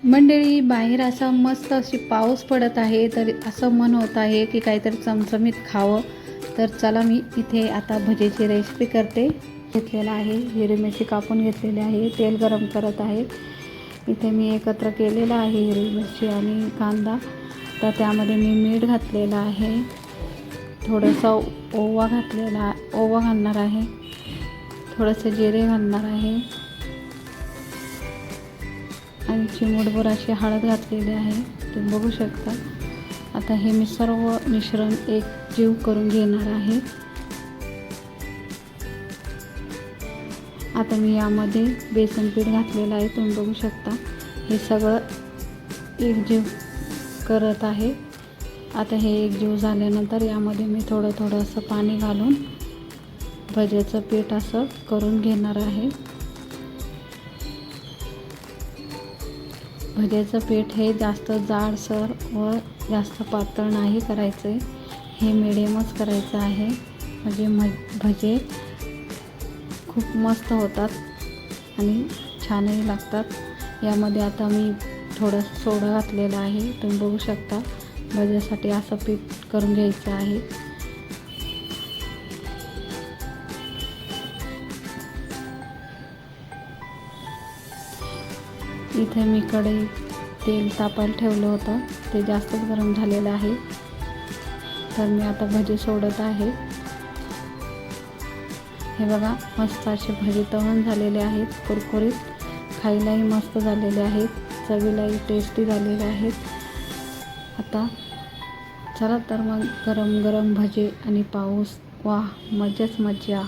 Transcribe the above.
मंडळी, बाहेर असा मस्त अशी पाऊस पडत आहे, तर असं मन होत आहे की काहीतरी चमचमीत खावं. तर चला, मी इथे आता भजीची रेसिपी करते. घेतलेला आहे, हिरवी मिरची कापून घेतलेली आहे, तेल गरम करत आहे. इथे मी एकत्र केलेला आहे हिरवी मिरची आणि कांदा. तर त्यामध्ये मी मीठ घातलेलं आहे, थोडंसं ओवा घालणार आहे, थोडंसं जिरे घालणार आहे आणि चिमूटभर अशी हळद घातलेली आहे, तुम्ही बघू शकता. आता हे मी सर्व मिश्रण एक जीव करून घेणार आहे. आता मी यामध्ये बेसन पीठ घातलेलं आहे, तुम्ही बघू शकता. हे सगळं एकजीव करत आहे. आता हे एकजीव झाल्यानंतर यामध्ये मी थोडं असं पाणी घालून भज्याचं पीठ असं करून घेणार आहे. भज्याचं पीठ हे जास्त जाडसर व जास्त पातळ नाही करायचं आहे, हे मिडियमच करायचं आहे. म्हणजे भजे खूप मस्त होतात आणि छानही लागतात. यामध्ये आता मी थोडं सोडा घातलेला आहे, तुम्ही बघू शकता. भज्यासाठी असं पीठ करून घ्यायचं आहे. इथे मी कढई तेल तापायला ठेवलं होतं, ते जास्तच गरम झालेलं आहे. तर मी आता भजी सोडत आहे. हे बघा, मस्त असे भजी तळून झालेले आहेत, कुरकुरीत, खायलाही मस्त झालेले आहेत, चवीलाही टेस्टी झालेले आहेत. आता चला तर मग गरम गरम भजी आणि पाऊस, वाह, मजाच मजा.